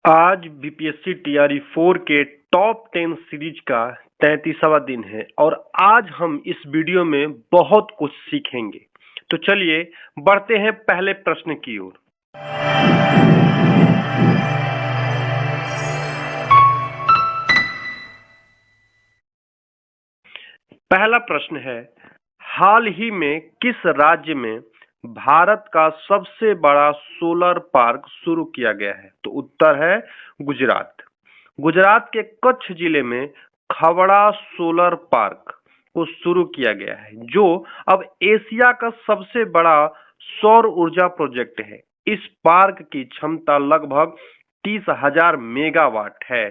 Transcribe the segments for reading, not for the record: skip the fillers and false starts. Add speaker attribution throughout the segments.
Speaker 1: आज BPSC TRE 4 के top 10 series का 33वां दिन है और आज हम इस वीडियो में बहुत कुछ सीखेंगे। तो चलिए बढ़ते हैं पहले प्रश्न की ओर। पहला प्रश्न है, हाल ही में किस राज्य में भारत का सबसे बड़ा सोलर पार्क शुरू किया गया है? तो उत्तर है गुजरात। गुजरात के कच्छ जिले में खवड़ा सोलर पार्क को शुरू किया गया है, जो अब एशिया का सबसे बड़ा सौर ऊर्जा प्रोजेक्ट है। इस पार्क की क्षमता लगभग 30,000 मेगावाट है।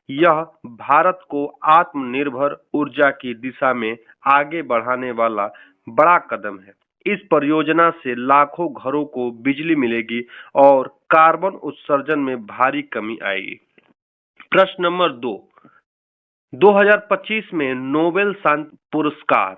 Speaker 1: यह भारत को आत्मनिर्भर ऊर्जा की दिशा में आगे बढ़ाने वाला बड़ा कदम है। इस परियोजना से लाखों घरों को बिजली मिलेगी और कार्बन उत्सर्जन में भारी कमी आएगी। प्रश्न नंबर 2, 2025 में नोबेल शांति पुरस्कार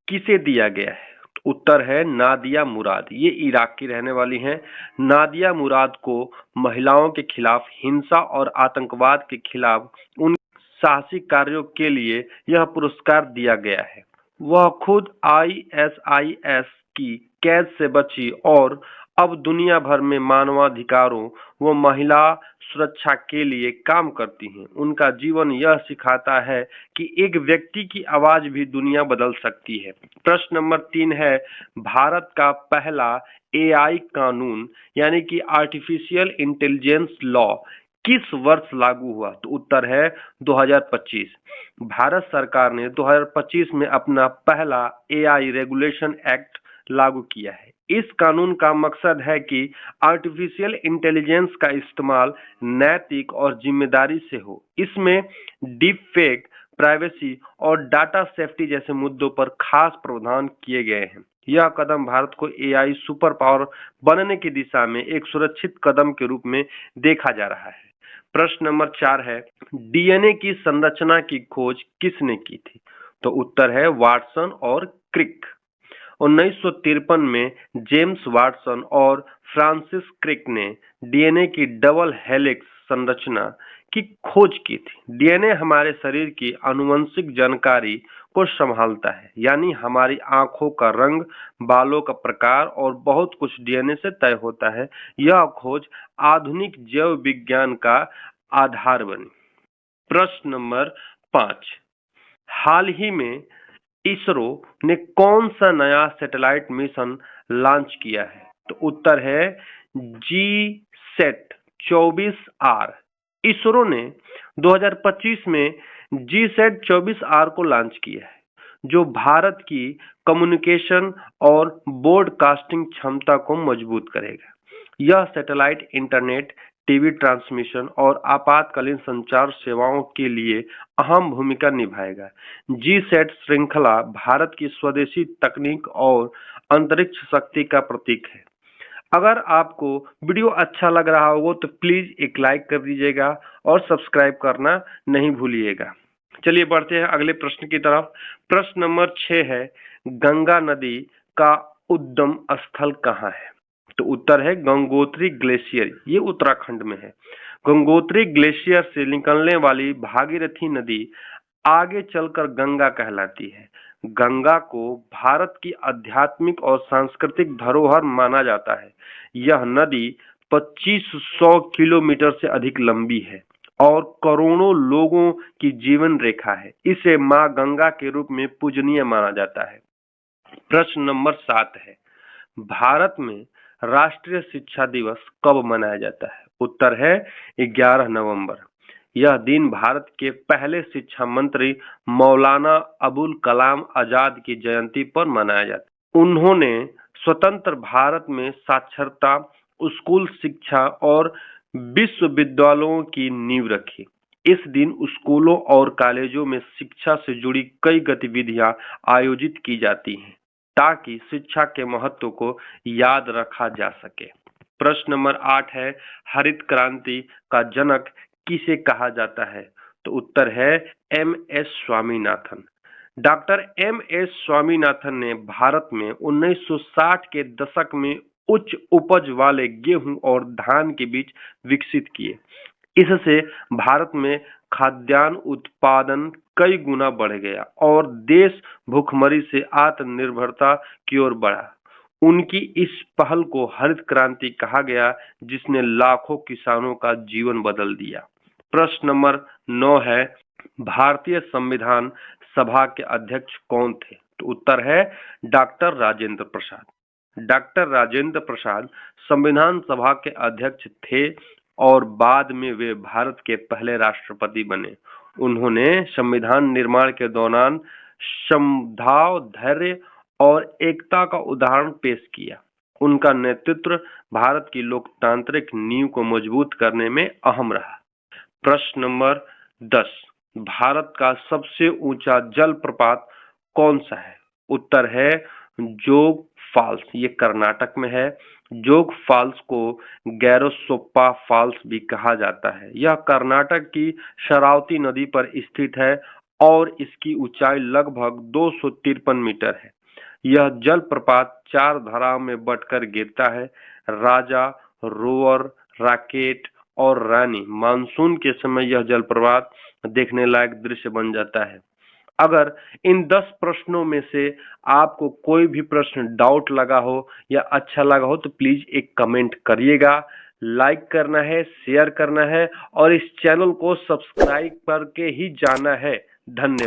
Speaker 1: किसे दिया गया है? उत्तर है नादिया मुराद। ये इराक की रहने वाली हैं। नादिया मुराद को महिलाओं के खिलाफ हिंसा और आतंकवाद के खिलाफ उन साहसिक कार्यों के लिए यह पुरस्कार दिया गया है। वह खुद आईएसआईएस की कैद से बची और अब दुनिया भर में मानवाधिकारों व महिला सुरक्षा के लिए काम करती हैं। उनका जीवन यह सिखाता है कि एक व्यक्ति की आवाज भी दुनिया बदल सकती है। प्रश्न नंबर 3 है, भारत का पहला एआई कानून यानी कि आर्टिफिशियल इंटेलिजेंस लॉ किस वर्ष लागू हुआ? तो उत्तर है 2025। भारत सरकार ने 2025 में अपना पहला एआई रेगुलेशन एक्ट लागू किया है। इस कानून का मकसद है कि आर्टिफिशियल इंटेलिजेंस का इस्तेमाल नैतिक और जिम्मेदारी से हो। इसमें डीप फेक, प्राइवेसी और डाटा सेफ्टी जैसे मुद्दों पर खास प्रावधान किए गए हैं। यह कदम भारत को एआई सुपर पावर बनने की दिशा में एक सुरक्षित कदम के रूप में देखा जा रहा है। प्रश्न नंबर 4 है, डीएनए की संरचना की खोज किसने की थी? तो उत्तर है वाटसन और क्रिक। 1953 में जेम्स वाटसन और फ्रांसिस क्रिक ने डीएनए की डबल हेलिक्स संरचना की खोज की थी। डीएनए हमारे शरीर की आनुवंशिक जानकारी को संभालता है, यानी हमारी आंखों का रंग, बालों का प्रकार और बहुत कुछ डीएनए से तय होता है। यह खोज आधुनिक जैव विज्ञान का आधार बनी। प्रश्न नंबर 5, हाल ही में इसरो ने कौन सा नया सैटेलाइट मिशन लॉन्च किया है? तो उत्तर है जी सेट 24R। इसरो ने 2025 में जी सेट 24R को लॉन्च किया है, जो भारत की कम्युनिकेशन और ब्रॉडकास्टिंग क्षमता को मजबूत करेगा। यह सैटेलाइट इंटरनेट, टीवी ट्रांसमिशन और आपातकालीन संचार सेवाओं के लिए अहम भूमिका निभाएगा। जी सेट श्रृंखला भारत की स्वदेशी तकनीक और अंतरिक्ष शक्ति का प्रतीक है। अगर आपको वीडियो अच्छा लग रहा हो तो प्लीज एक लाइक कर दीजिएगा और सब्सक्राइब करना नहीं भूलिएगा। चलिए बढ़ते हैं अगले प्रश्न की तरफ। प्रश्न नंबर 6 है, गंगा नदी का उद्गम स्थल कहाँ है? तो उत्तर है गंगोत्री ग्लेशियर। ये उत्तराखंड में है। गंगोत्री ग्लेशियर से निकलने वाली भागीरथी नदी आगे चलकर गंगा कहलाती है। गंगा को भारत की आध्यात्मिक और सांस्कृतिक धरोहर माना जाता है। यह नदी 2500 किलोमीटर से अधिक लंबी है और करोड़ों लोगों की जीवन रेखा है। इसे मां गंगा के रूप में पूजनीय माना जाता है। प्रश्न नंबर 7 है, भारत में राष्ट्रीय शिक्षा दिवस कब मनाया जाता है? उत्तर है 11 नवंबर। यह दिन भारत के पहले शिक्षा मंत्री मौलाना अबुल कलाम आजाद की जयंती पर मनाया जाता है। उन्होंने स्वतंत्र भारत में साक्षरता, स्कूल शिक्षा और विश्वविद्यालयों की नींव रखी। इस दिन स्कूलों और कॉलेजों में शिक्षा से जुड़ी कई गतिविधियां आयोजित की जाती हैं, ताकि शिक्षा के महत्व को याद रखा जा सके। प्रश्न नंबर 8 है, हरित क्रांति का जनक किसे कहा जाता है? तो उत्तर है M S. Swaminathan. Doctor M S. Swaminathan ने भारत में 1960 के दशक में उच्च उपज वाले गेहूं और धान के बीज विकसित किए। इससे भारत में खाद्यान्न उत्पादन कई गुना बढ़ गया और देश भूखमरी से आत्मनिर्भरता की ओर बढ़ा। उनकी इस पहल को हरित क्रांति कहा गया, जिसने लाखों किसानों का जीवन बदल दिया। प्रश्न नंबर 9 है, भारतीय संविधान सभा के अध्यक्ष कौन थे? तो उत्तर है डॉक्टर राजेंद्र प्रसाद। डॉक्टर राजेंद्र प्रसाद संविधान सभा के अध्यक्ष थे और बाद में वे भारत के पहले राष्ट्रपति बने। उन्होंने संविधान निर्माण के दौरान समभाव, धैर्य और एकता का उदाहरण पेश किया। उनका नेतृत्व भारत की लोकतांत्रिक नींव को मजबूत करने में अहम रहा। प्रश्न नंबर 10, भारत का सबसे ऊंचा जलप्रपात कौन सा है? उत्तर है जोग फॉल्स। ये कर्नाटक में है। जोग फॉल्स को गैरोसोप्पा फॉल्स भी कहा जाता है। यह कर्नाटक की शरावती नदी पर स्थित है और इसकी ऊंचाई लगभग 253 मीटर है। यह जलप्रपात 4 धाराओं में बंटकर गिरता है। राजा, रोवर, राकेट और रानी। मानसून के समय यह जलप्रपात देखने लायक दृश्य बन जाता है। अगर इन 10 प्रश्नों में से आपको कोई भी प्रश्न डाउट लगा हो या अच्छा लगा हो तो प्लीज एक कमेंट करिएगा। लाइक करना है, शेयर करना है और इस चैनल को सब्सक्राइब करके ही जाना है। धन्यवाद।